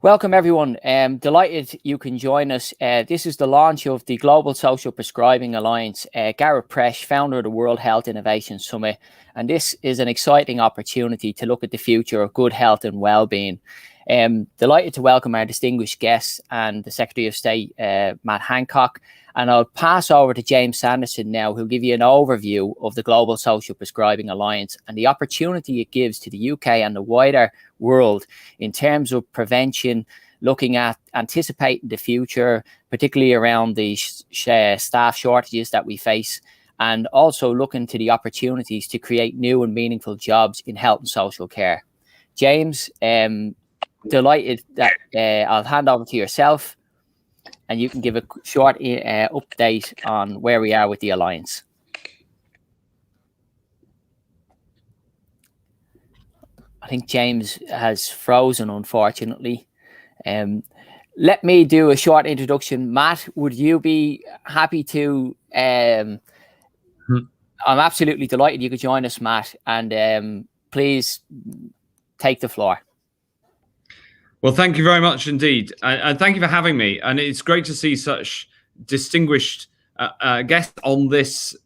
Welcome, everyone. Delighted you can join us. This is the launch of the Global Social Prescribing Alliance. Gareth Presch, founder of the World Health Innovation Summit. And this is an exciting opportunity to look at the future of good health and well-being. Delighted to welcome our distinguished guests and the Secretary of State, Matt Hancock. And I'll pass over to James Sanderson now, who'll give you an overview of the Global Social Prescribing Alliance and the opportunity it gives to the UK and the wider world in terms of prevention, looking at anticipating the future, particularly around the staff shortages that we face, and also looking to the opportunities to create new and meaningful jobs in health and social care. James, delighted that I'll hand over to yourself and you can give a short update on where we are with the Alliance. I think James has frozen, unfortunately. Let me do a short introduction. Matt, would you be happy to... I'm absolutely delighted you could join us, Matt, and please take the floor. Well, thank you very much indeed. And thank you for having me. And it's great to see such distinguished guests on this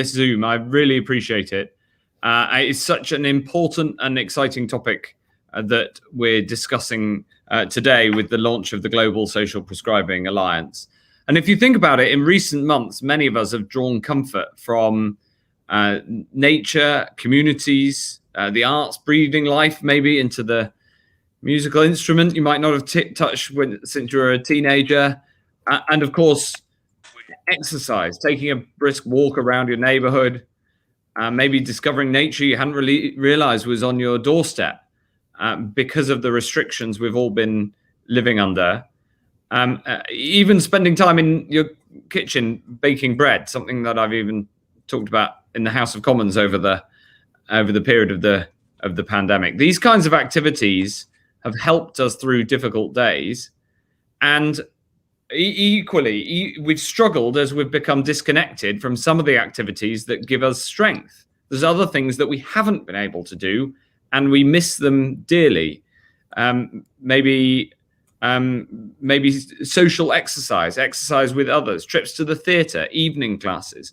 Zoom. I really appreciate it. It's such an important and exciting topic that we're discussing today with the launch of the Global Social Prescribing Alliance. And if you think about it, in recent months, many of us have drawn comfort from nature, communities, the arts, breathing life maybe into the musical instrument you might not have touched since you were a teenager. And of course, exercise, taking a brisk walk around your neighborhood, maybe discovering nature you hadn't really realized was on your doorstep because of the restrictions we've all been living under. Even spending time in your kitchen baking bread, something that I've even talked about in the House of Commons over the period of the pandemic. These kinds of activities have helped us through difficult days, and equally we've struggled as we've become disconnected from some of the activities that give us strength. There's other things that we haven't been able to do and we miss them dearly. Maybe social exercise with others, trips to the theatre, evening classes.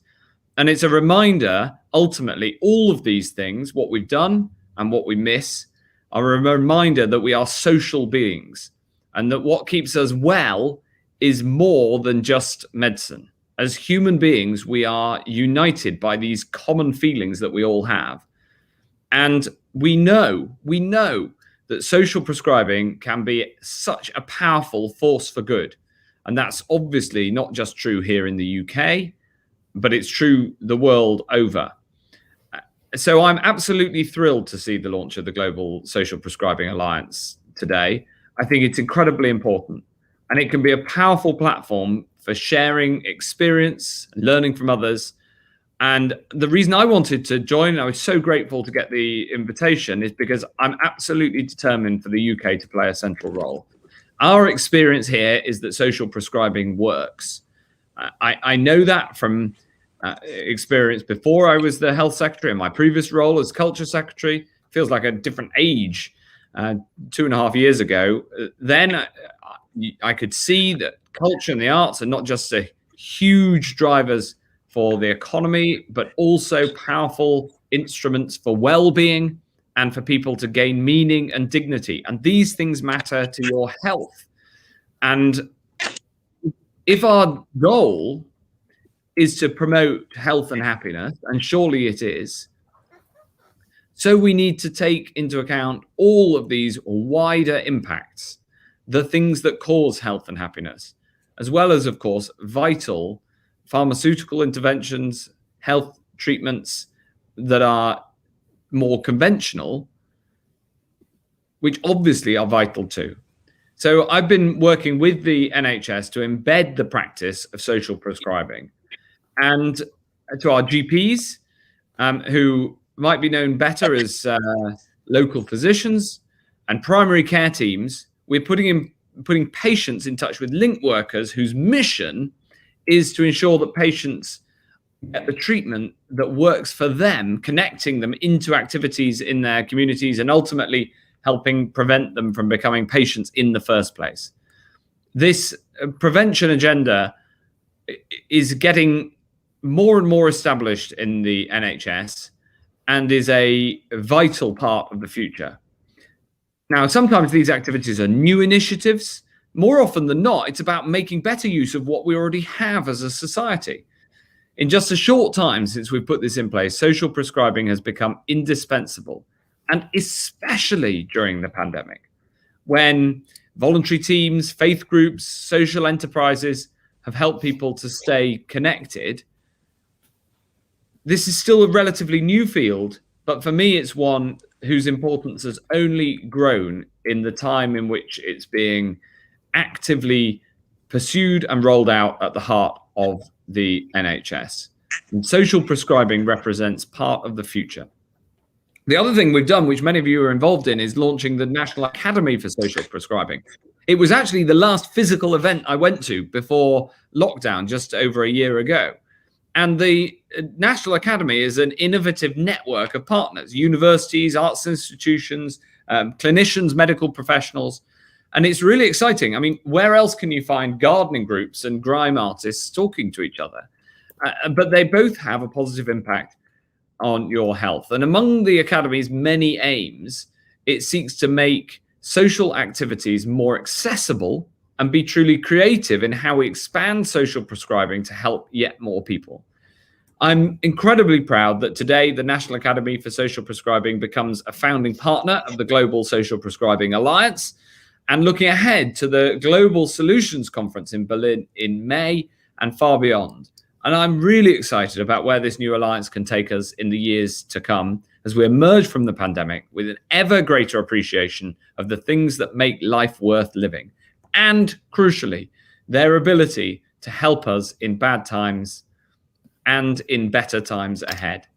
And it's a reminder, ultimately, all of these things, what we've done and what we miss, are a reminder that we are social beings and that what keeps us well is more than just medicine. As human beings, we are united by these common feelings that we all have. And we know that social prescribing can be such a powerful force for good. And that's obviously not just true here in the UK, but it's true the world over. So I'm absolutely thrilled to see the launch of the Global Social Prescribing Alliance today. I think it's incredibly important, and it can be a powerful platform for sharing experience, learning from others. And the reason I wanted to join, I was so grateful to get the invitation, is because I'm absolutely determined for the UK to play a central role. Our experience here is that social prescribing works. I know that from experience before I was the health secretary, in my previous role as culture secretary. Feels like a different age. 2.5 years ago, then I could see that culture and the arts are not just a huge drivers for the economy, but also powerful instruments for well-being and for people to gain meaning and dignity. And these things matter to your health. And if our goal is to promote health and happiness, and surely it is, so we need to take into account all of these wider impacts, the things that cause health and happiness, as well as, of course, vital pharmaceutical interventions, health treatments that are more conventional, which obviously are vital too. So I've been working with the NHS to embed the practice of social prescribing, and to our GPs, who might be known better as local physicians, and primary care teams, we're putting patients in touch with link workers whose mission is to ensure that patients get the treatment that works for them, connecting them into activities in their communities and ultimately helping prevent them from becoming patients in the first place. This prevention agenda is getting more and more established in the NHS and is a vital part of the future. Now, sometimes these activities are new initiatives. More often than not, it's about making better use of what we already have as a society. In just a short time since we've put this in place, social prescribing has become indispensable, and especially during the pandemic, when voluntary teams, faith groups, social enterprises have helped people to stay connected. This is still a relatively new field, but for me, it's one whose importance has only grown in the time in which it's being actively pursued and rolled out at the heart of the NHS. And social prescribing represents part of the future. The other thing we've done, which many of you are involved in, is launching the National Academy for Social Prescribing. It was actually the last physical event I went to before lockdown, just over a year ago. And the National Academy is an innovative network of partners, universities, arts institutions, clinicians, medical professionals. And it's really exciting. I mean, where else can you find gardening groups and grime artists talking to each other? But they both have a positive impact on your health. And among the Academy's many aims, it seeks to make social activities more accessible and be truly creative in how we expand social prescribing to help yet more people. I'm incredibly proud that today the National Academy for Social Prescribing becomes a founding partner of the Global Social Prescribing Alliance, and looking ahead to the Global Solutions Conference in Berlin in May and far beyond. And I'm really excited about where this new alliance can take us in the years to come as we emerge from the pandemic with an ever greater appreciation of the things that make life worth living, and crucially, their ability to help us in bad times and in better times ahead.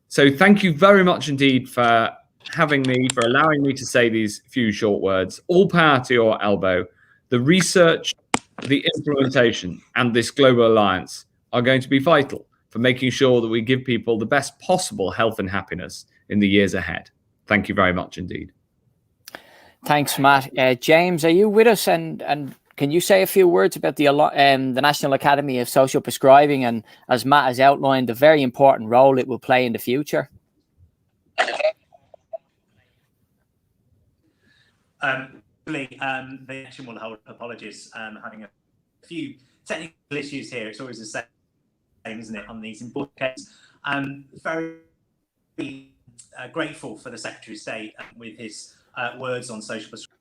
So thank you very much indeed for having me, for allowing me to say these few short words. All power to your elbow. The research, the implementation, and this global alliance are going to be vital for making sure that we give people the best possible health and happiness in the years ahead. Thank you very much indeed. Thanks, Matt. James, are you with us? And can you say a few words about the National Academy of Social Prescribing, and, as Matt has outlined, the very important role it will play in the future? The action will hold apologies. Having a few technical issues here. It's always the same, isn't it, on these important cases. Very grateful for the Secretary of State with his words on social prescribing.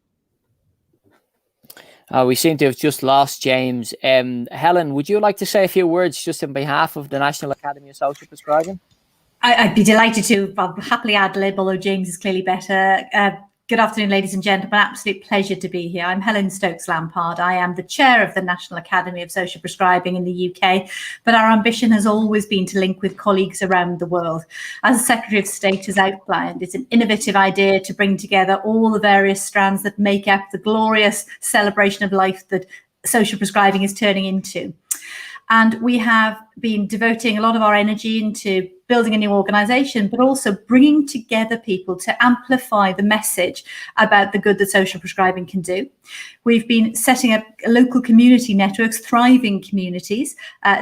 We seem to have just lost James. Helen, would you like to say a few words just on behalf of the National Academy of Social Prescribing? I'd be delighted to. I'll happily ad-lib, although James is clearly better. Good afternoon, ladies and gentlemen. Absolute pleasure to be here. I'm Helen Stokes-Lampard. I am the chair of the National Academy of Social Prescribing in the UK, but our ambition has always been to link with colleagues around the world. As the Secretary of State has outlined, it's an innovative idea to bring together all the various strands that make up the glorious celebration of life that social prescribing is turning into. And we have been devoting a lot of our energy into building a new organisation, but also bringing together people to amplify the message about the good that social prescribing can do. We've been setting up local community networks, thriving communities,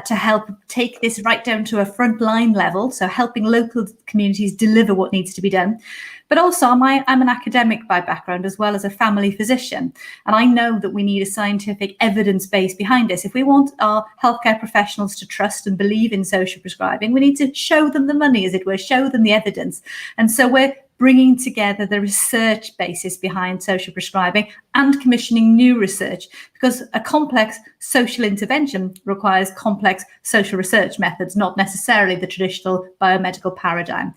to help take this right down to a frontline level, so helping local communities deliver what needs to be done. But also, I'm an academic by background as well as a family physician. And I know that we need a scientific evidence base behind this. If we want our healthcare professionals to trust and believe in social prescribing, we need to show them the money, as it were, show them the evidence. And so we're bringing together the research basis behind social prescribing and commissioning new research, because a complex social intervention requires complex social research methods, not necessarily the traditional biomedical paradigm.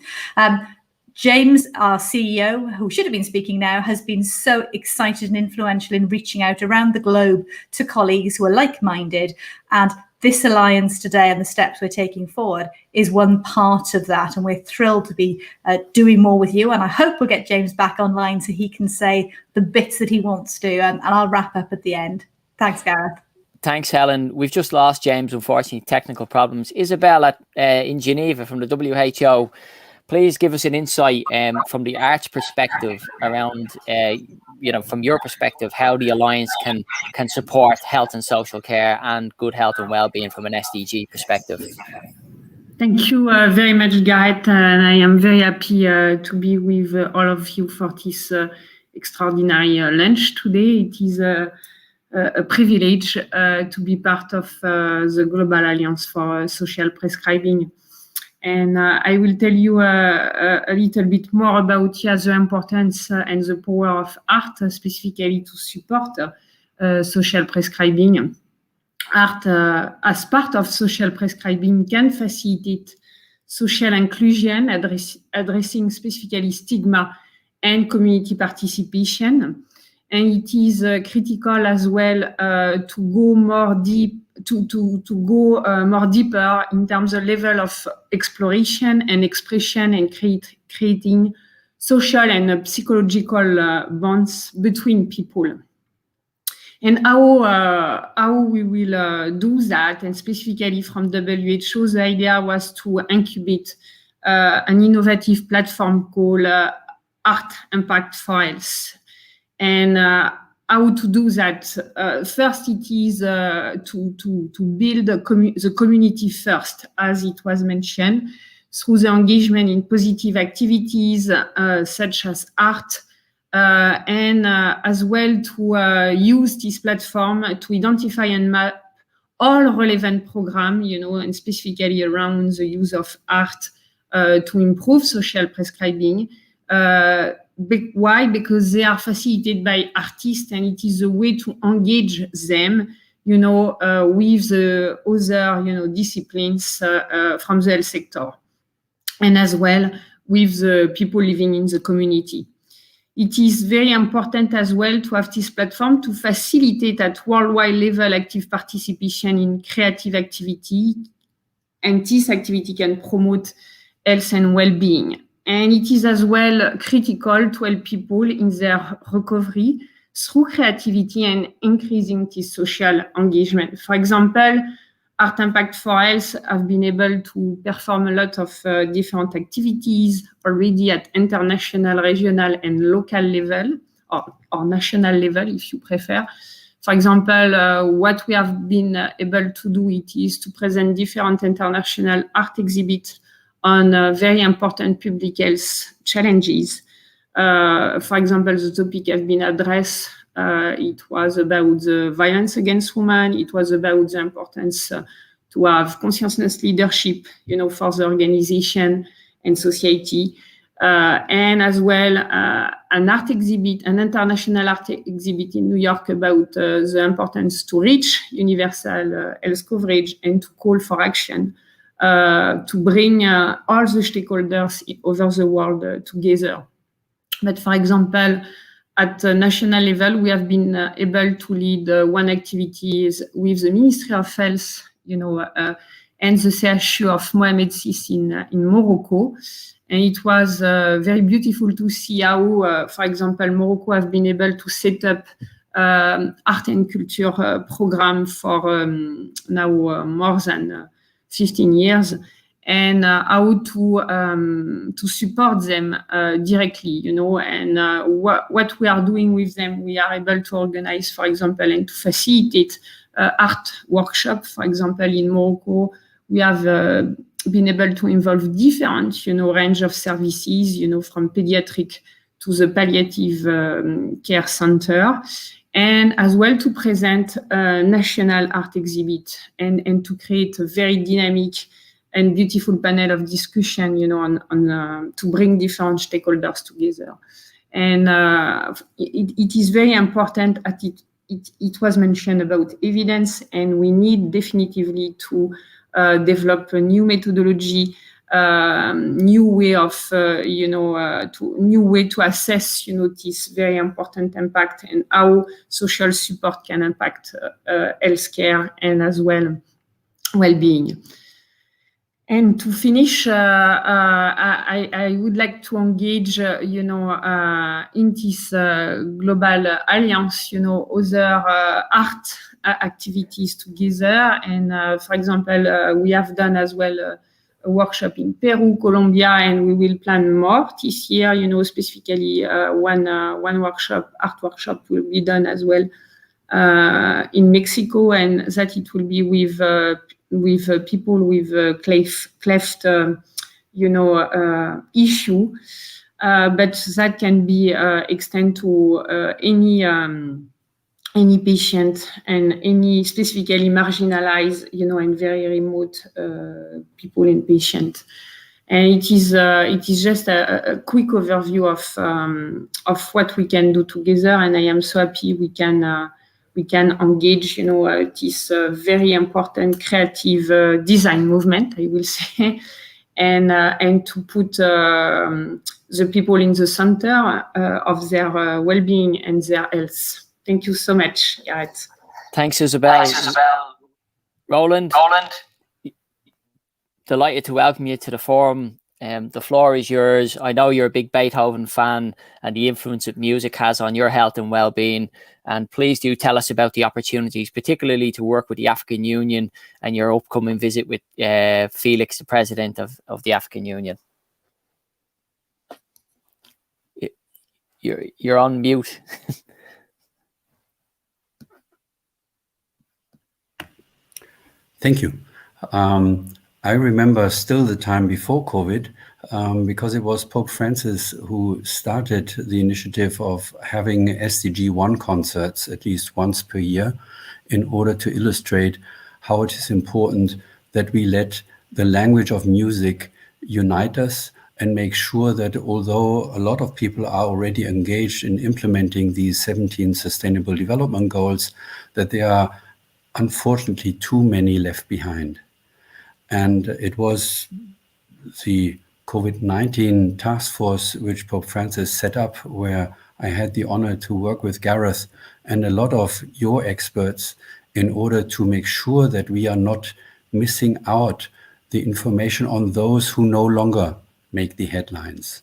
James, our CEO, who should have been speaking now, has been so excited and influential in reaching out around the globe to colleagues who are like-minded. And this alliance today and the steps we're taking forward is one part of that. And we're thrilled to be doing more with you. And I hope we'll get James back online so he can say the bits that he wants to. And I'll wrap up at the end. Thanks, Gareth. Thanks, Helen. We've just lost James, unfortunately, technical problems. Isabelle in Geneva from the WHO please give us an insight from the arts perspective around, from your perspective, how the Alliance can support health and social care and good health and well-being from an SDG perspective. Thank you very much, Gareth, and I am very happy to be with all of you for this extraordinary lunch today. It is a privilege to be part of the Global Alliance for Social Prescribing. And I will tell you a little bit more about the importance and the power of art, specifically to support social prescribing. Art, as part of social prescribing, can facilitate social inclusion, addressing specifically stigma and community participation. And it is critical as well to go more deep, more deeper in terms of level of exploration and expression and creating social and psychological bonds between people. And how we will do that, and specifically from WHO, the idea was to incubate an innovative platform called Art Impact for Health. And how to do that? First, it is to build the community first, as it was mentioned, through the engagement in positive activities such as art, and as well to use this platform to identify and map all relevant programs, and specifically around the use of art to improve social prescribing. Why? Because they are facilitated by artists, and it is a way to engage them, with the other, disciplines from the health sector, and as well with the people living in the community. It is very important as well to have this platform to facilitate at worldwide level active participation in creative activity, and this activity can promote health and well-being. And it is as well critical to help people in their recovery through creativity and increasing this social engagement. For example, Art Impact for Health have been able to perform a lot of different activities already at international, regional, and local level, or national level, if you prefer. For example, what we have been able to do is to present different international art exhibits on very important public health challenges. For example, the topic has been addressed. It was about the violence against women. It was about the importance to have consciousness leadership, for the organization and society. And as well, an international art exhibit in New York about the importance to reach universal health coverage and to call for action. To bring all the stakeholders over the world together. But for example, at the national level, we have been able to lead one activities with the Ministry of Health, and the CHU of Mohamed VI in Morocco. And it was very beautiful to see how, for example, Morocco have been able to set up art and culture program for now more than 15 years, and how to support them directly, and what we are doing with them. We are able to organize, for example, and to facilitate art workshop. For example, in Morocco, we have been able to involve different, range of services, from pediatric to the palliative care center. And as well to present a national art exhibit and to create a very dynamic and beautiful panel of discussion, on to bring different stakeholders together. And it is very important that it was mentioned about evidence, and we need definitively to develop a new methodology, new way of, new way to assess, this very important impact and how social support can impact healthcare and as well well-being. And to finish, I would like to engage, in this global alliance, other art activities together. And for example, we have done as well a workshop in Peru, Colombia, and we will plan more this year. Specifically one workshop, art workshop, will be done as well in Mexico, and that it will be with people with cleft issue, but that can be extend to any patient and any specifically marginalized, and very remote people and patient. And it is just a quick overview of what we can do together. And I am so happy we can engage, this very important creative design movement, I will say, and to put the people in the center of their well-being and their health. Thank you so much, Gareth. Thanks, Isabelle. Roland, delighted to welcome you to the forum. The floor is yours. I know you're a big Beethoven fan and the influence that music has on your health and well-being. And please do tell us about the opportunities, particularly to work with the African Union and your upcoming visit with Felix, the President of the African Union. You're on mute. Thank you. I remember still the time before COVID, because it was Pope Francis who started the initiative of having SDG 1 concerts at least once per year in order to illustrate how it is important that we let the language of music unite us and make sure that although a lot of people are already engaged in implementing these 17 Sustainable Development Goals, that there are unfortunately too many left behind. And it was the COVID-19 task force which Pope Francis set up, where I had the honor to work with Gareth and a lot of your experts in order to make sure that we are not missing out the information on those who no longer make the headlines.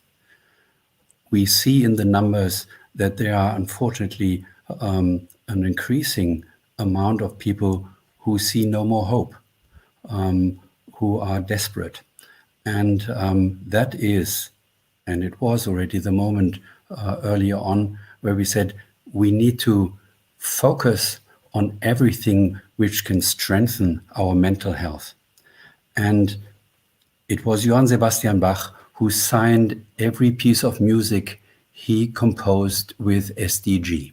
We see in the numbers that there are unfortunately an increasing amount of people who see no more hope, who are desperate. And that is, and it was already the moment earlier on where we said we need to focus on everything which can strengthen our mental health. And it was Johann Sebastian Bach who signed every piece of music he composed with SDG.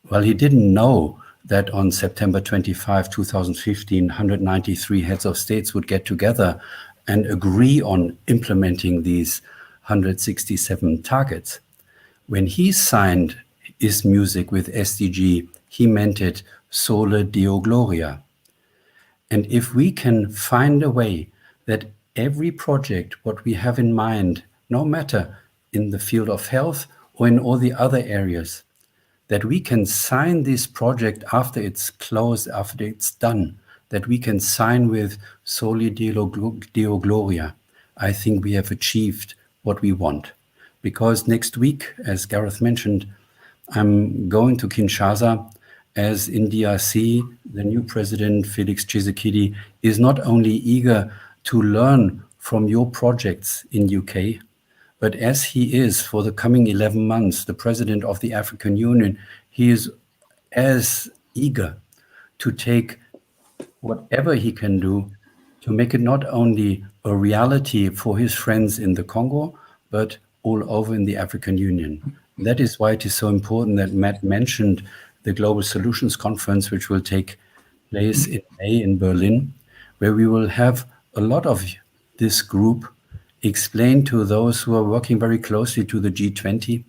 Well, he didn't know that on September 25, 2015, 193 heads of states would get together and agree on implementing these 167 targets. When he signed his music with SDG, he meant it Sole Deo Gloria. And if we can find a way that every project, what we have in mind, no matter in the field of health or in all the other areas, that we can sign this project after it's closed, after it's done, that we can sign with Soli Deo Gloria, I think we have achieved what we want. Because next week, as Gareth mentioned, I'm going to Kinshasa as in DRC, the new president, Felix Tshisekedi, is not only eager to learn from your projects in UK, but as he is for the coming 11 months, the president of the African Union, he is as eager to take whatever he can do to make it not only a reality for his friends in the Congo, but all over in the African Union. That is why it is so important that Matt mentioned the Global Solutions Conference, which will take place in May in Berlin, where we will have a lot of this group explain to those who are working very closely to the G20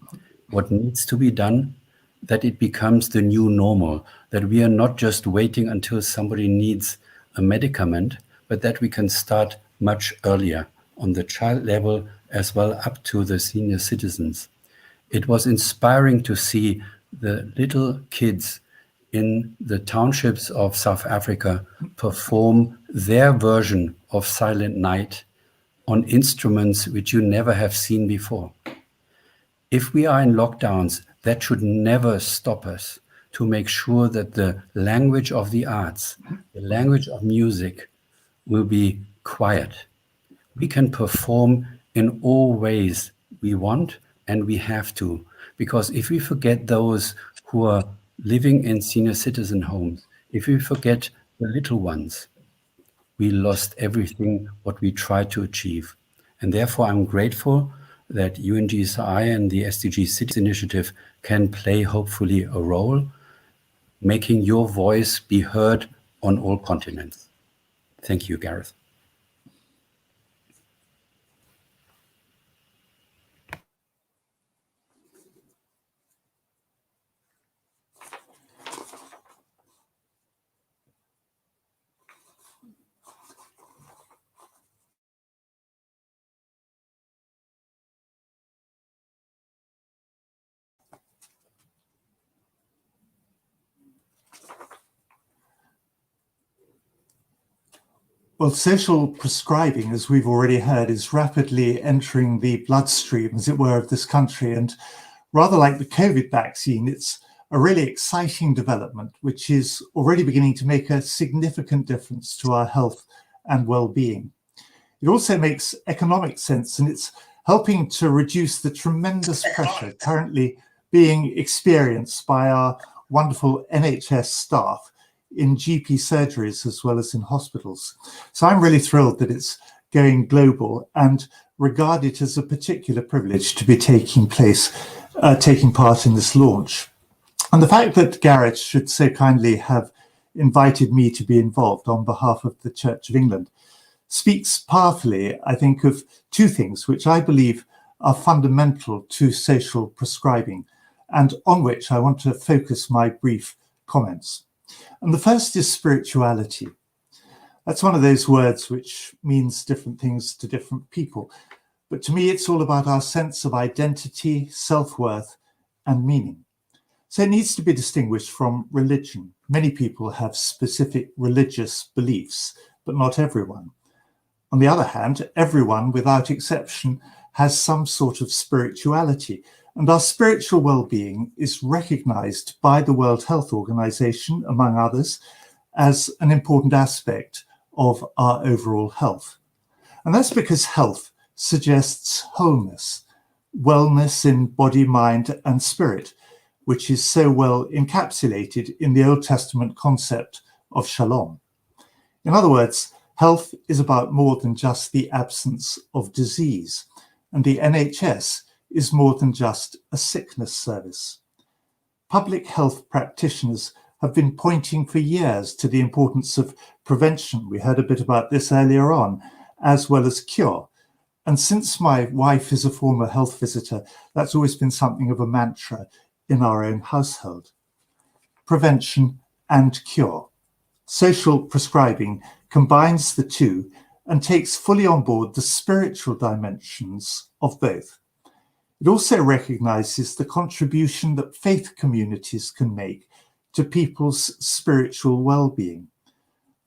what needs to be done, that it becomes the new normal, that we are not just waiting until somebody needs a medicament, but that we can start much earlier on the child level as well up to the senior citizens. It was inspiring to see the little kids in the townships of South Africa perform their version of Silent Night on instruments which you never have seen before. If we are in lockdowns, that should never stop us to make sure that the language of the arts, the language of music will be quiet we can perform in all ways we want and we have to. Because if we forget those who are living in senior citizen homes, if we forget the little ones, we lost everything what we tried to achieve. And therefore, I'm grateful that UNGSII and the SDG Cities Initiative can play, hopefully, a role, making your voice be heard on all continents. Thank you, Gareth. Well, social prescribing, as we've already heard, is rapidly entering the bloodstream, as it were, of this country. And rather like the COVID vaccine, it's a really exciting development, which is already beginning to make a significant difference to our health and well-being. It also makes economic sense, and it's helping to reduce the tremendous pressure currently being experienced by our wonderful NHS staff in GP surgeries as well as in hospitals. So I'm really thrilled that it's going global and regard it as a particular privilege to be taking part in this launch. And the fact that Gareth should so kindly have invited me to be involved on behalf of the Church of England speaks powerfully, I think, of two things which I believe are fundamental to social prescribing and on which I want to focus my brief comments. And the first is spirituality. That's one of those words which means different things to different people. But to me, it's all about our sense of identity, self-worth, and meaning. So it needs to be distinguished from religion. Many people have specific religious beliefs, but not everyone. On the other hand, everyone, without exception, has some sort of spirituality. And our spiritual well-being is recognized by the World Health Organization, among others, as an important aspect of our overall health. And that's because health suggests wholeness, wellness in body, mind, and spirit, which is so well encapsulated in the Old Testament concept of shalom. In other words, health is about more than just the absence of disease, and the NHS is more than just a sickness service. Public health practitioners have been pointing for years to the importance of prevention. We heard a bit about this earlier on, as well as cure. And since my wife is a former health visitor, that's always been something of a mantra in our own household. Prevention and cure. Social prescribing combines the two and takes fully on board the spiritual dimensions of both. It also recognizes the contribution that faith communities can make to people's spiritual well-being,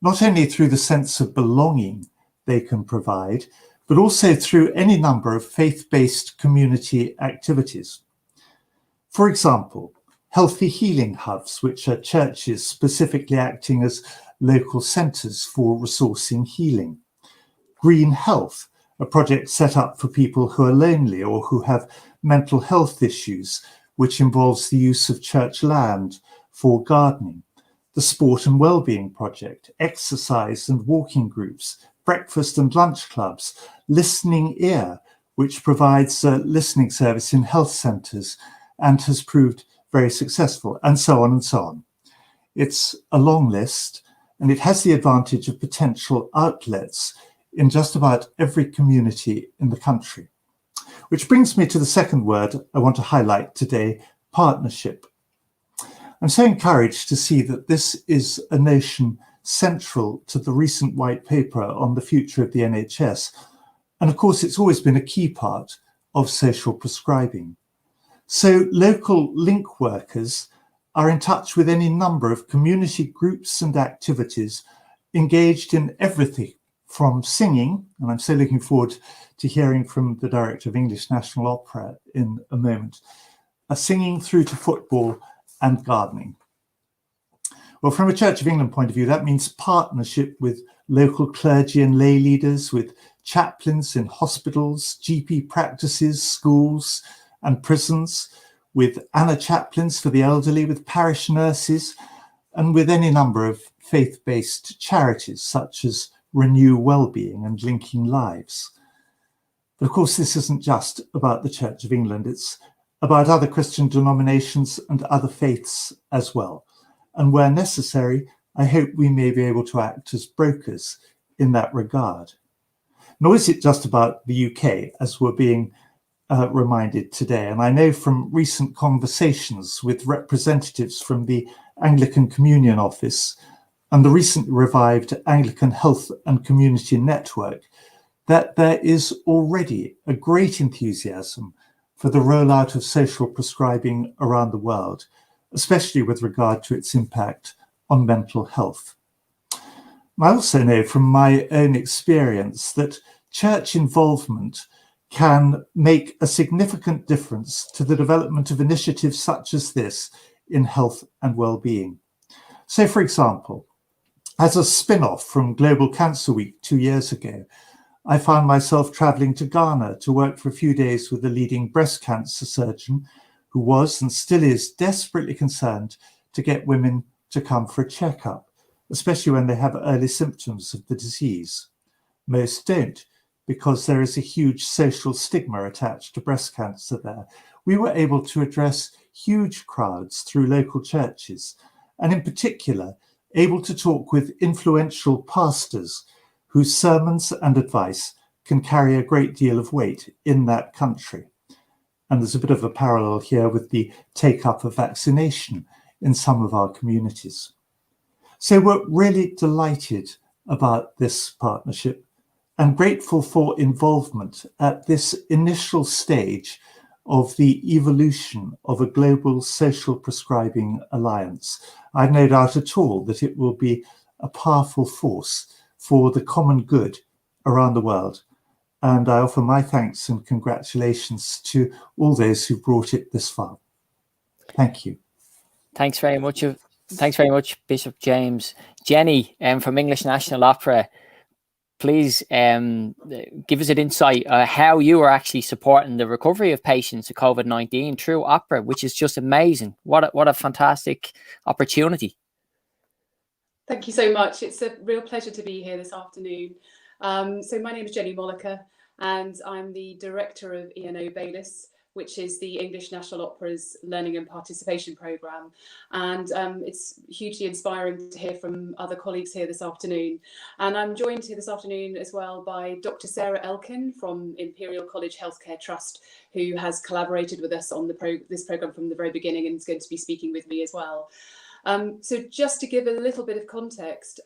not only through the sense of belonging they can provide, but also through any number of faith-based community activities. For example, healthy healing hubs, which are churches specifically acting as local centres for resourcing healing. Green Health, a project set up for people who are lonely or who have mental health issues, which involves the use of church land for gardening. The Sport and Wellbeing Project, exercise and walking groups, breakfast and lunch clubs, Listening Ear, which provides a listening service in health centres and has proved very successful, and so on and so on. It's a long list, and it has the advantage of potential outlets in just about every community in the country. Which brings me to the second word I want to highlight today, partnership. I'm so encouraged to see that this is a notion central to the recent white paper on the future of the NHS. And of course, it's always been a key part of social prescribing. So local link workers are in touch with any number of community groups and activities engaged in everything from singing, and I'm so looking forward to hearing from the Director of English National Opera in a moment, singing through to football and gardening. Well, from a Church of England point of view, that means partnership with local clergy and lay leaders, with chaplains in hospitals, GP practices, schools and prisons, with Anna chaplains for the elderly, with parish nurses, and with any number of faith-based charities such as Renew Wellbeing and Linking Lives. But of course, this isn't just about the Church of England, it's about other Christian denominations and other faiths as well. And where necessary, I hope we may be able to act as brokers in that regard. Nor is it just about the UK, as we're being reminded today. And I know from recent conversations with representatives from the Anglican Communion Office and the recently revived Anglican Health and Community Network that there is already a great enthusiasm for the rollout of social prescribing around the world, especially with regard to its impact on mental health. I also know from my own experience that church involvement can make a significant difference to the development of initiatives such as this in health and well-being. So, for example, as a spin-off from Global Cancer Week 2 years ago, I found myself traveling to Ghana to work for a few days with a leading breast cancer surgeon who was and still is desperately concerned to get women to come for a checkup, especially when they have early symptoms of the disease. Most don't, because there is a huge social stigma attached to breast cancer there. We were able to address huge crowds through local churches, and in particular, able to talk with influential pastors whose sermons and advice can carry a great deal of weight in that country. And there's a bit of a parallel here with the take-up of vaccination in some of our communities. So we're really delighted about this partnership and grateful for involvement at this initial stage of the evolution of a global social prescribing alliance. I've no doubt at all that it will be a powerful force for the common good around the world. And I offer my thanks and congratulations to all those who brought it this far. Thank you. Thanks very much, Bishop James. Jenny, from English National Opera, please give us an insight how you are actually supporting the recovery of patients of COVID-19 through opera, which is just amazing. What a fantastic opportunity. Thank you so much. It's a real pleasure to be here this afternoon. So my name is Jenny Mollica, and I'm the director of ENO BALIS, which is the English National Opera's Learning and Participation Programme. And it's hugely inspiring to hear from other colleagues here this afternoon. And I'm joined here this afternoon as well by Dr. Sarah Elkin from Imperial College Healthcare Trust, who has collaborated with us on this programme from the very beginning and is going to be speaking with me as well. So just to give a little bit of context,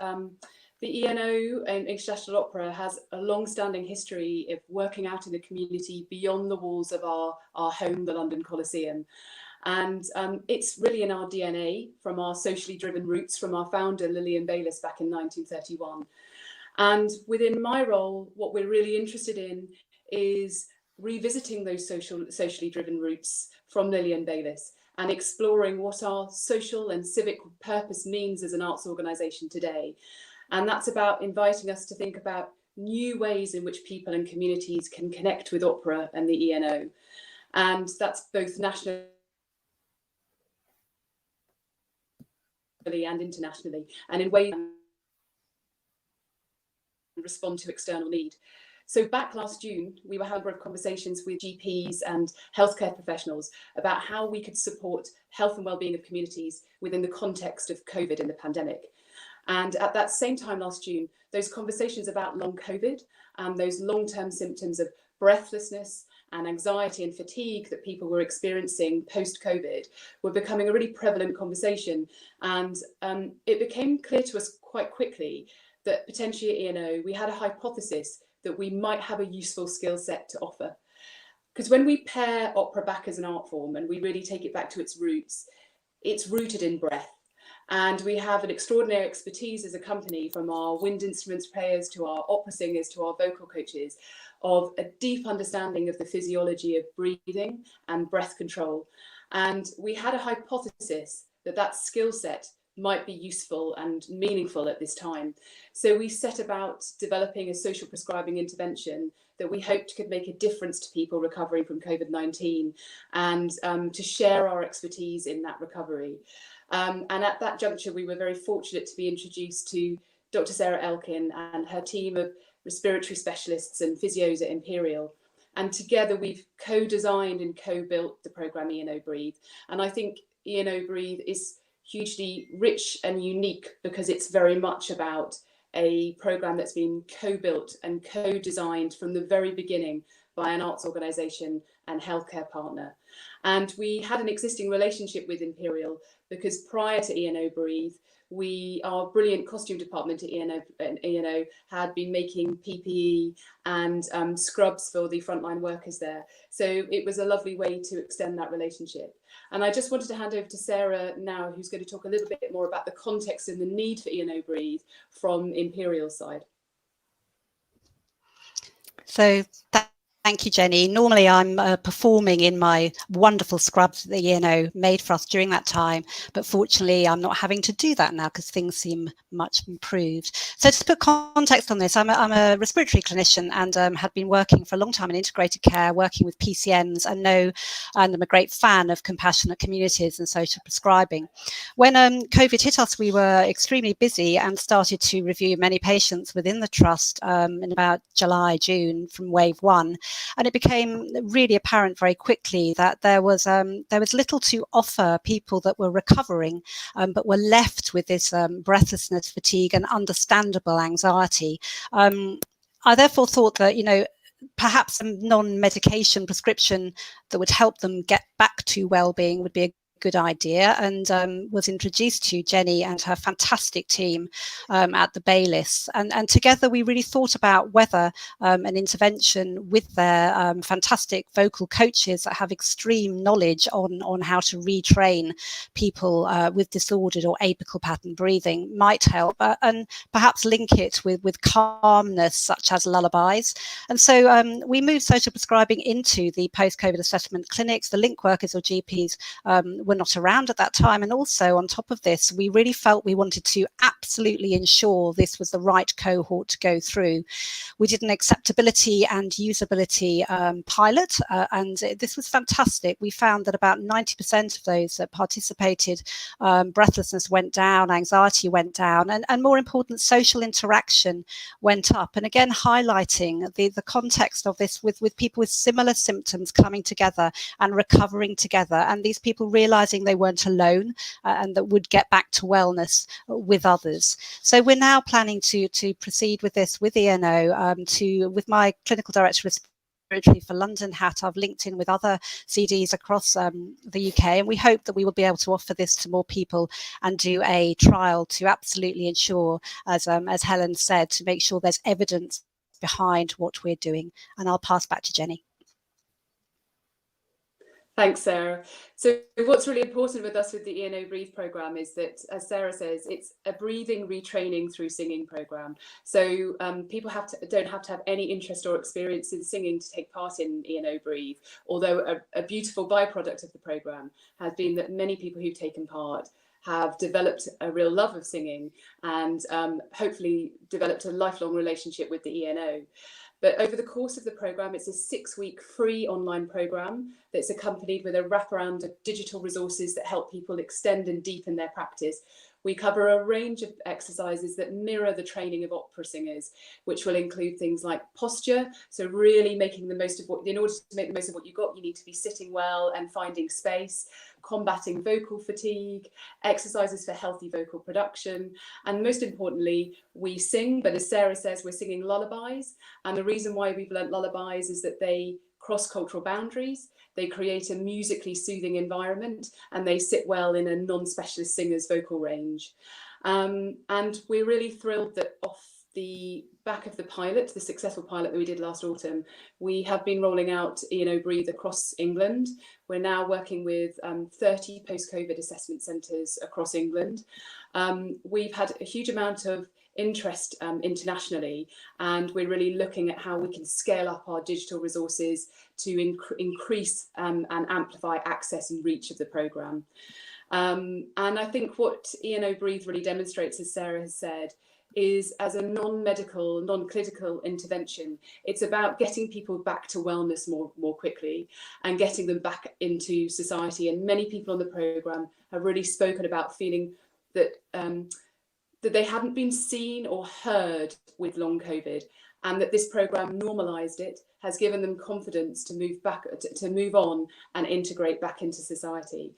the ENO and English National Opera has a long-standing history of working out in the community beyond the walls of our home, the London Coliseum. And it's really in our DNA from our socially driven roots from our founder, Lillian Bayliss, back in 1931. And within my role, what we're really interested in is revisiting those socially driven roots from Lillian Bayliss and exploring what our social and civic purpose means as an arts organisation today. And that's about inviting us to think about new ways in which people and communities can connect with opera and the ENO. And that's both nationally and internationally, and in ways that respond to external need. So back last June, we were having a number of conversations with GPs and healthcare professionals about how we could support health and wellbeing of communities within the context of COVID and the pandemic. And at that same time last June, those conversations about long COVID and those long-term symptoms of breathlessness and anxiety and fatigue that people were experiencing post-COVID were becoming a really prevalent conversation. And it became clear to us quite quickly that potentially at ENO, we had a hypothesis that we might have a useful skill set to offer. Because when we pair opera back as an art form and we really take it back to its roots, it's rooted in breath. And we have an extraordinary expertise as a company, from our wind instruments players to our opera singers to our vocal coaches, of a deep understanding of the physiology of breathing and breath control. And we had a hypothesis that that skill set might be useful and meaningful at this time. So we set about developing a social prescribing intervention that we hoped could make a difference to people recovering from COVID-19 and to share our expertise in that recovery. And at that juncture, we were very fortunate to be introduced to Dr. Sarah Elkin and her team of respiratory specialists and physios at Imperial. And together we've co-designed and co-built the programme ENO Breathe. And I think ENO Breathe is hugely rich and unique because it's very much about a programme that's been co-built and co-designed from the very beginning by an arts organisation and healthcare partner. And we had an existing relationship with Imperial because prior to ENO Breathe, our brilliant costume department at ENO had been making PPE and scrubs for the frontline workers there. So it was a lovely way to extend that relationship. And I just wanted to hand over to Sarah now, who's going to talk a little bit more about the context and the need for ENO Breathe from Imperial's side. So thank you, Jenny. Normally I'm performing in my wonderful scrubs that ENO made for us during that time, but fortunately I'm not having to do that now because things seem much improved. So to put context on this, I'm a respiratory clinician and had been working for a long time in integrated care, working with PCNs, and I'm a great fan of compassionate communities and social prescribing. When COVID hit us, we were extremely busy and started to review many patients within the trust in about July, June from wave 1. And it became really apparent very quickly that there was little to offer people that were recovering, but were left with this breathlessness, fatigue, and understandable anxiety. I therefore thought that, perhaps some non-medication prescription that would help them get back to well-being would be a good idea, and was introduced to Jenny and her fantastic team at the Baylis, and together we really thought about whether an intervention with their fantastic vocal coaches that have extreme knowledge on how to retrain people with disordered or apical pattern breathing might help, and perhaps link it with calmness such as lullabies. And so we moved social prescribing into the post-COVID assessment clinics. The link workers or GPs were not around at that time, and also on top of this we really felt we wanted to absolutely ensure this was the right cohort to go through. We did an acceptability and usability pilot, and this was fantastic. We found that about 90% of those that participated, breathlessness went down, anxiety went down, and more important, social interaction went up. And again, highlighting the context of this with people with similar symptoms coming together and recovering together, and these people realizing they weren't alone and that would get back to wellness with others. So we're now planning to proceed with this with ENO, with my clinical director respiratory for London hat. I've linked in with other CDs across the UK, and we hope that we will be able to offer this to more people and do a trial to absolutely ensure, as Helen said, to make sure there's evidence behind what we're doing. And I'll pass back to Jenny. Thanks, Sarah. So what's really important with us with the ENO Breathe programme is that, as Sarah says, it's a breathing retraining through singing programme. So people don't have to have any interest or experience in singing to take part in ENO Breathe, although a beautiful byproduct of the programme has been that many people who've taken part have developed a real love of singing and hopefully developed a lifelong relationship with the ENO. But over the course of the programme, it's a 6-week free online programme that's accompanied with a wraparound of digital resources that help people extend and deepen their practice. We cover a range of exercises that mirror the training of opera singers, which will include things like posture. So really making the most of in order to make the most of what you've got, you need to be sitting well and finding space, combating vocal fatigue, exercises for healthy vocal production. And most importantly, we sing, but as Sarah says, we're singing lullabies. And the reason why we've learnt lullabies is that they cross cultural boundaries, they create a musically soothing environment, and they sit well in a non-specialist singer's vocal range. And we're really thrilled that off the back of the pilot, the successful pilot that we did last autumn, we have been rolling out ENO Breathe across England. We're now working with 30 post-COVID assessment centres across England. We've had a huge amount of interest internationally, and we're really looking at how we can scale up our digital resources to increase and amplify access and reach of the programme. And I think what ENO Breathe really demonstrates, as Sarah has said, is as a non-medical, non-clinical intervention, it's about getting people back to wellness more quickly and getting them back into society. And many people on the programme have really spoken about feeling that that they hadn't been seen or heard with long COVID, and that this programme normalised it, has given them confidence to move back, to move on and integrate back into society.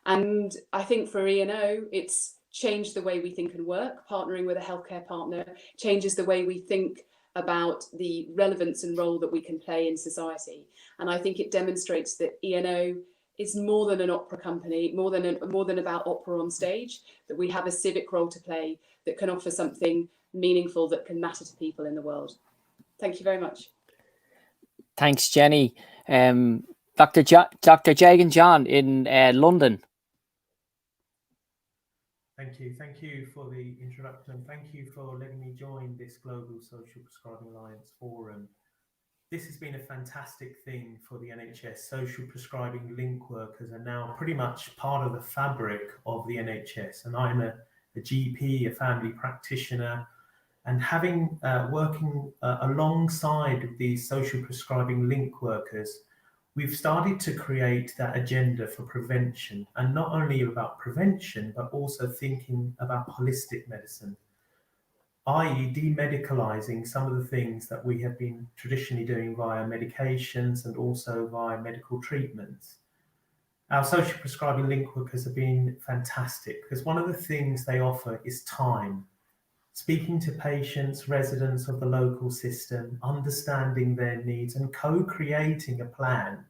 And I think for ENO, it's changed the way we think and work. Partnering with a healthcare partner changes the way we think about the relevance and role that we can play in society. And I think it demonstrates that ENO is more than an opera company, more than about opera on stage, that we have a civic role to play that can offer something meaningful that can matter to people in the world. Thank you very much. Thanks, Jenny. Dr. Jagan John in London. Thank you. Thank you for the introduction. Thank you for letting me join this Global Social Prescribing Alliance Forum. This has been a fantastic thing for the NHS. Social prescribing link workers are now pretty much part of the fabric of the NHS. And I'm a GP, a family practitioner, and having working alongside these social prescribing link workers, we've started to create that agenda for prevention, and not only about prevention, but also thinking about holistic medicine, i.e. demedicalizing some of the things that we have been traditionally doing via medications and also via medical treatments. Our social prescribing link workers have been fantastic because one of the things they offer is time. Speaking to patients, residents of the local system, understanding their needs and co-creating a plan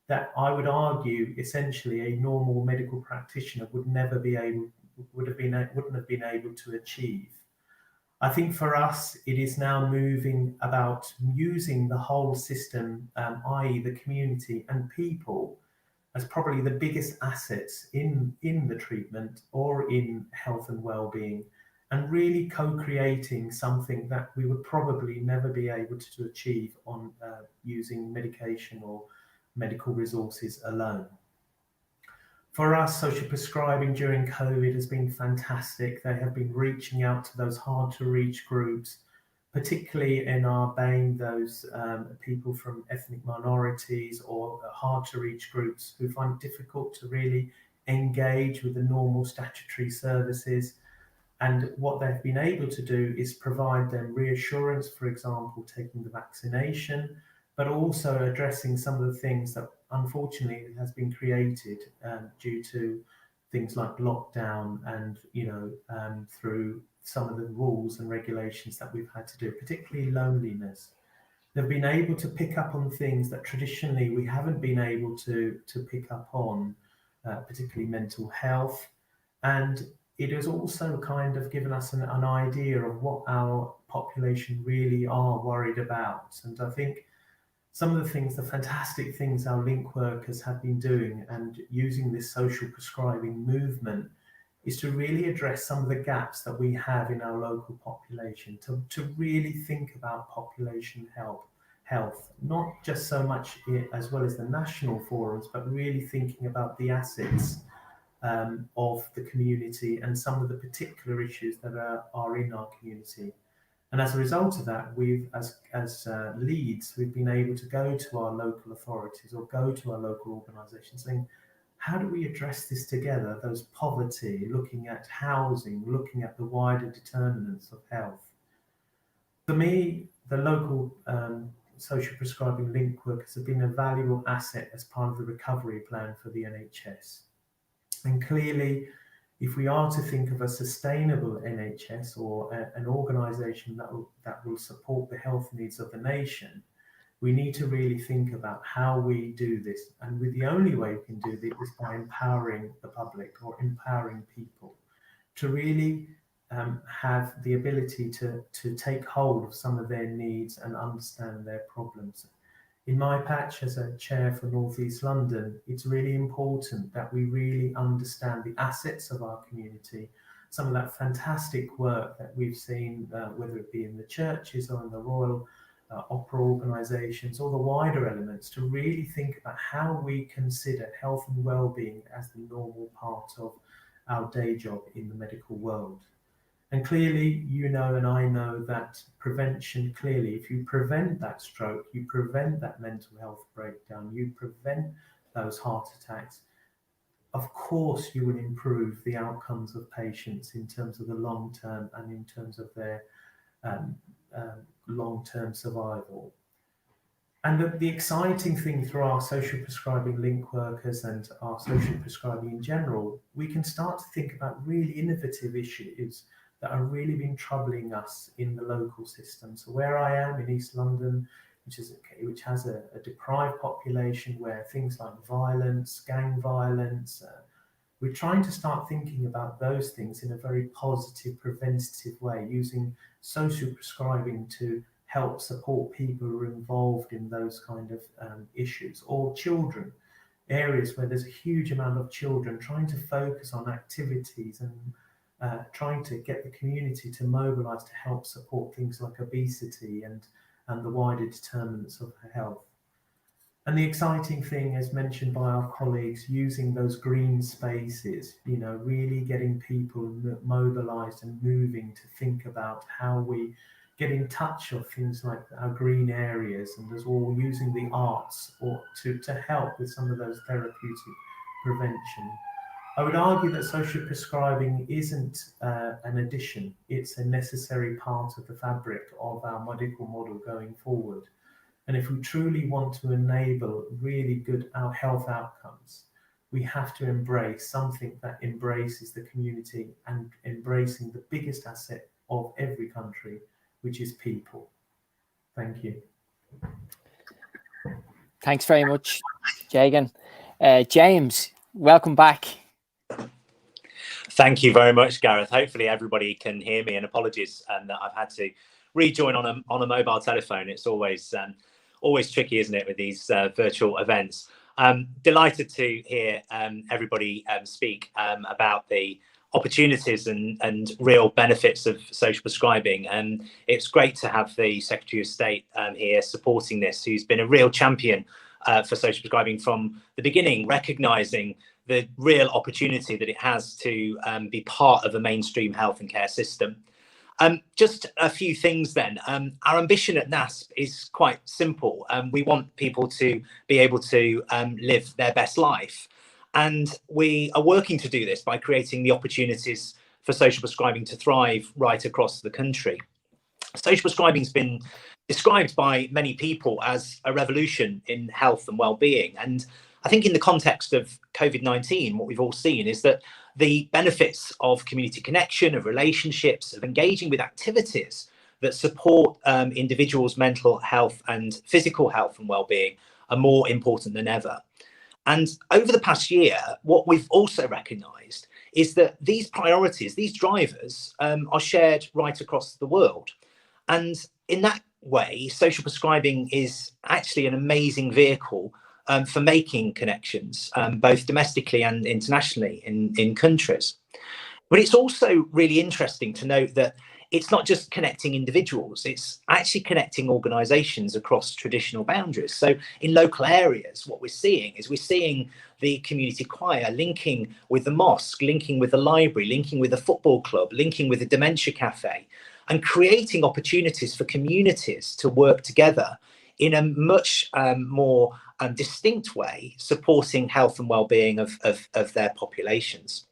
that I would argue essentially a normal medical practitioner wouldn't have been able to achieve. I think for us, it is now moving about using the whole system, i.e. the community and people, as probably the biggest assets in the treatment or in health and well-being, and really co-creating something that we would probably never be able to achieve on using medication or medical resources alone. For us, social prescribing during COVID has been fantastic. They have been reaching out to those hard to reach groups, particularly in our BAME, those people from ethnic minorities or hard to reach groups who find it difficult to really engage with the normal statutory services. And what they've been able to do is provide them reassurance, for example, taking the vaccination, but also addressing some of the things that unfortunately has been created due to things like lockdown and, through some of the rules and regulations that we've had to do, particularly loneliness. They've been able to pick up on things that traditionally we haven't been able to pick up on, particularly mental health. And it has also kind of given us an idea of what our population really are worried about. And I think some of the fantastic things our link workers have been doing and using this social prescribing movement is to really address some of the gaps that we have in our local population, to really think about population health, not just so much as well as the national forums, but really thinking about the assets of the community and some of the particular issues that are in our community. And as a result of that, we've, as leads, we've been able to go to our local authorities or go to our local organisations saying, how do we address this together? Those poverty, looking at housing, looking at the wider determinants of health. For me, the local social prescribing link workers have been a valuable asset as part of the recovery plan for the NHS. And clearly, if we are to think of a sustainable NHS or an organisation that will support the health needs of the nation, we need to really think about how we do this. And the only way we can do this is by empowering the public or empowering people to really have the ability to take hold of some of their needs and understand their problems. In my patch as a chair for North East London, it's really important that we really understand the assets of our community, some of that fantastic work that we've seen, whether it be in the churches or in the Royal Opera organisations or the wider elements, to really think about how we consider health and well-being as the normal part of our day job in the medical world. And clearly, you know, and I know that prevention, clearly, if you prevent that stroke, you prevent that mental health breakdown, you prevent those heart attacks, of course you will improve the outcomes of patients in terms of the long term and in terms of their long-term survival. And the exciting thing through our social prescribing link workers and our social prescribing in general, we can start to think about really innovative issues that are really been troubling us in the local system. So where I am in East London, which has a deprived population, where things like violence, gang violence, we're trying to start thinking about those things in a very positive, preventative way, using social prescribing to help support people who are involved in those kind of issues, or children, areas where there's a huge amount of children, trying to focus on activities and trying to get the community to mobilise to help support things like obesity and the wider determinants of health. And the exciting thing, as mentioned by our colleagues, using those green spaces, you know, really getting people mobilised and moving to think about how we get in touch of things like our green areas, and as well using the arts or to help with some of those therapeutic prevention. I would argue that social prescribing isn't an addition, it's a necessary part of the fabric of our medical model going forward. And if we truly want to enable really good health outcomes, we have to embrace something that embraces the community and embracing the biggest asset of every country, which is people. Thank you. Thanks very much, Jagan. James, welcome back. Thank you very much, Gareth. Hopefully everybody can hear me, and apologies that I've had to rejoin on a mobile telephone. It's always tricky, isn't it, with these virtual events. Delighted to hear everybody speak about the opportunities and real benefits of social prescribing. And it's great to have the Secretary of State here supporting this, who's been a real champion for social prescribing from the beginning, recognising the real opportunity that it has to be part of a mainstream health and care system. Just a few things then. Our ambition at NASP is quite simple. We want people to be able to live their best life. And we are working to do this by creating the opportunities for social prescribing to thrive right across the country. Social prescribing has been described by many people as a revolution in health and well-being. And I think in the context of COVID-19, what we've all seen is that the benefits of community connection, of relationships, of engaging with activities that support individuals' mental health and physical health and well-being are more important than ever. And over the past year, what we've also recognised is that these priorities, these drivers, are shared right across the world. And in that way, social prescribing is actually an amazing vehicle for making connections, both domestically and internationally in countries. But it's also really interesting to note that it's not just connecting individuals, it's actually connecting organisations across traditional boundaries. So in local areas, what we're seeing the community choir linking with the mosque, linking with the library, linking with the football club, linking with the dementia cafe, and creating opportunities for communities to work together in a much more distinct way, supporting health and well-being of their populations.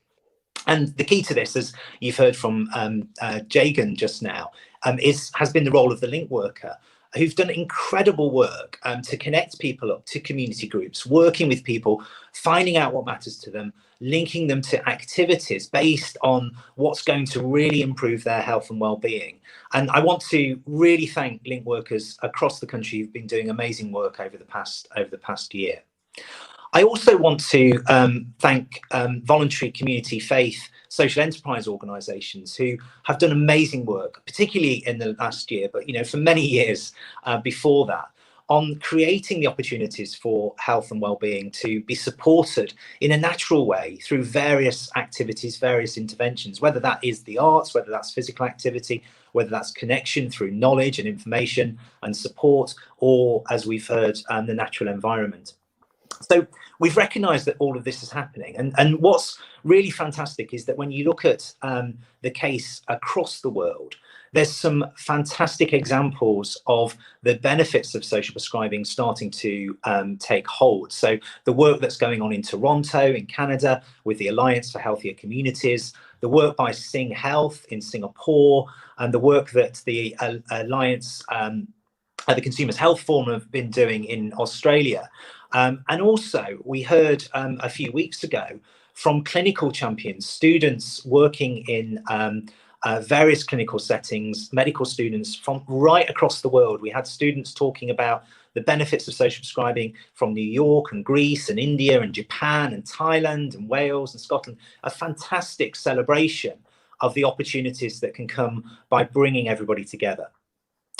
And the key to this, as you've heard from Jagan just now, has been the role of the link worker, who've done incredible work to connect people up to community groups, working with people, finding out what matters to them, linking them to activities based on what's going to really improve their health and well-being. And I want to really thank link workers across the country who've been doing amazing work over the past year. I also want to thank voluntary community faith social enterprise organisations who have done amazing work, particularly in the last year, but for many years before that, on creating the opportunities for health and well-being to be supported in a natural way through various activities, various interventions, whether that is the arts, whether that's physical activity, whether that's connection through knowledge and information and support, or, as we've heard, the natural environment. So we've recognised that all of this is happening. And what's really fantastic is that when you look at the case across the world, there's some fantastic examples of the benefits of social prescribing starting to take hold. So the work that's going on in Toronto, in Canada, with the Alliance for Healthier Communities, the work by Sing Health in Singapore, and the work that the Alliance, the Consumers Health Forum have been doing in Australia. And also we heard a few weeks ago from clinical champions, students working in various clinical settings, medical students from right across the world. We had students talking about the benefits of social prescribing from New York and Greece and India and Japan and Thailand and Wales and Scotland. A fantastic celebration of the opportunities that can come by bringing everybody together.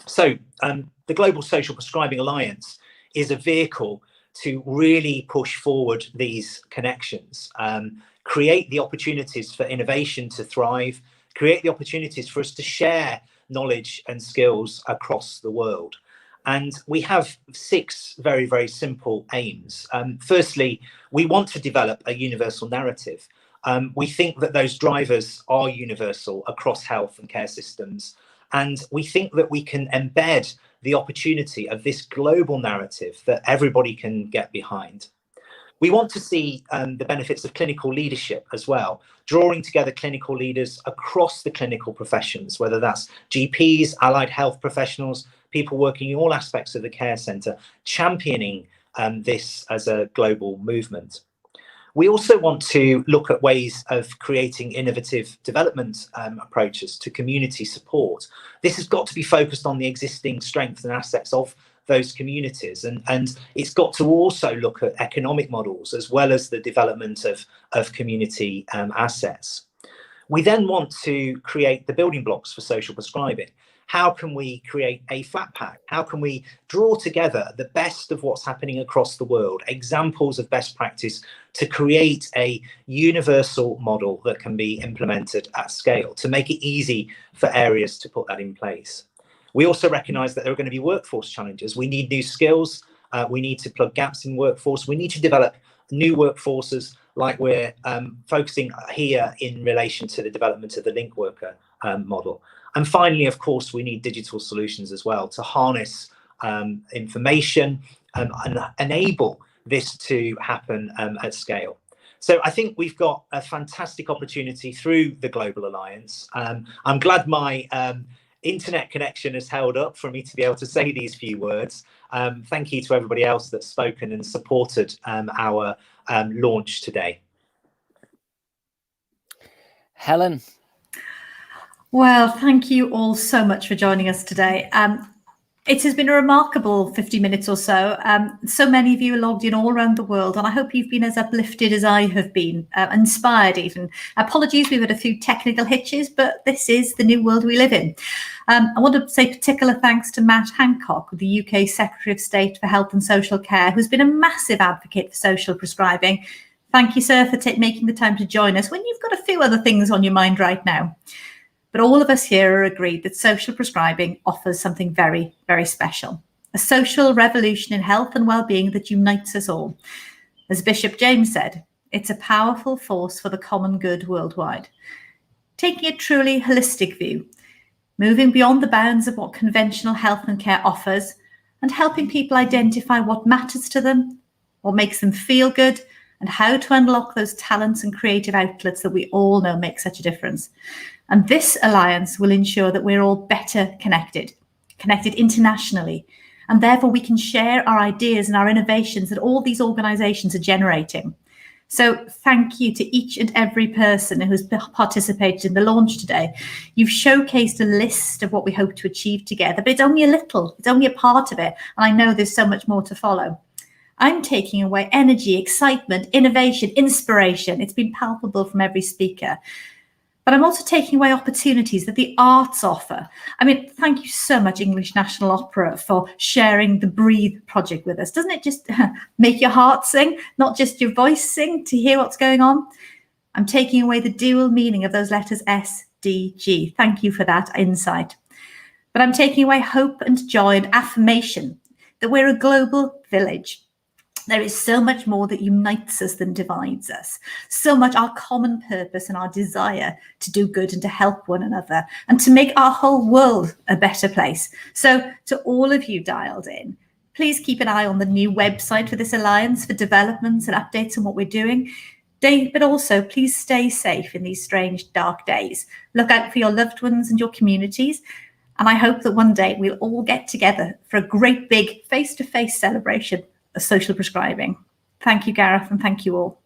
So the Global Social Prescribing Alliance is a vehicle to really push forward these connections, create the opportunities for innovation to thrive, create the opportunities for us to share knowledge and skills across the world. And we have 6 very, very simple aims. Firstly, we want to develop a universal narrative. We think that those drivers are universal across health and care systems. And we think that we can embed the opportunity of this global narrative that everybody can get behind. We want to see the benefits of clinical leadership as well, drawing together clinical leaders across the clinical professions, whether that's GPs, allied health professionals, people working in all aspects of the care centre, championing this as a global movement. We also want to look at ways of creating innovative development approaches to community support. This has got to be focused on the existing strengths and assets of those communities, and it's got to also look at economic models as well as the development of community assets. We then want to create the building blocks for social prescribing. How can we create a flat pack? How can we draw together the best of what's happening across the world, examples of best practice to create a universal model that can be implemented at scale, to make it easy for areas to put that in place? We also recognise that there are going to be workforce challenges. We need new skills. We need to plug gaps in workforce. We need to develop new workforces like we're focusing here in relation to the development of the link worker model. And finally, of course, we need digital solutions as well to harness information and enable this to happen at scale. So I think we've got a fantastic opportunity through the Global Alliance. I'm glad my internet connection has held up for me to be able to say these few words. Thank you to everybody else that's spoken and supported our launch today. Helen. Well, thank you all so much for joining us today. It has been a remarkable 50 minutes or so. So many of you are logged in all around the world, and I hope you've been as uplifted as I have been, inspired even. Apologies, we've had a few technical hitches, but this is the new world we live in. I want to say particular thanks to Matt Hancock, the UK Secretary of State for Health and Social Care, who's been a massive advocate for social prescribing. Thank you, sir, for making the time to join us when you've got a few other things on your mind right now. But all of us here are agreed that social prescribing offers something very, very special. A social revolution in health and well-being that unites us all. As Bishop James said, it's a powerful force for the common good worldwide. Taking a truly holistic view, moving beyond the bounds of what conventional health and care offers, and helping people identify what matters to them, what makes them feel good, and how to unlock those talents and creative outlets that we all know make such a difference. And this alliance will ensure that we're all better connected internationally, and therefore we can share our ideas and our innovations that all these organisations are generating. So thank you to each and every person who has participated in the launch today. You've showcased a list of what we hope to achieve together, but it's only a little, it's only a part of it, and I know there's so much more to follow. I'm taking away energy, excitement, innovation, inspiration. It's been palpable from every speaker. but I'm also taking away opportunities that the arts offer. I mean, thank you so much, English National Opera, for sharing the Breathe project with us. Doesn't it just make your heart sing, not just your voice sing, to hear what's going on? I'm taking away the dual meaning of those letters S, D, G. Thank you for that insight. But I'm taking away hope and joy and affirmation that we're a global village. There is so much more that unites us than divides us. So much our common purpose and our desire to do good and to help one another and to make our whole world a better place. So to all of you dialed in, please keep an eye on the new website for this alliance for developments and updates on what we're doing. But also, please stay safe in these strange, dark days. Look out for your loved ones and your communities. And I hope that one day we'll all get together for a great big face-to-face celebration of social prescribing. Thank you, Gareth, and thank you all.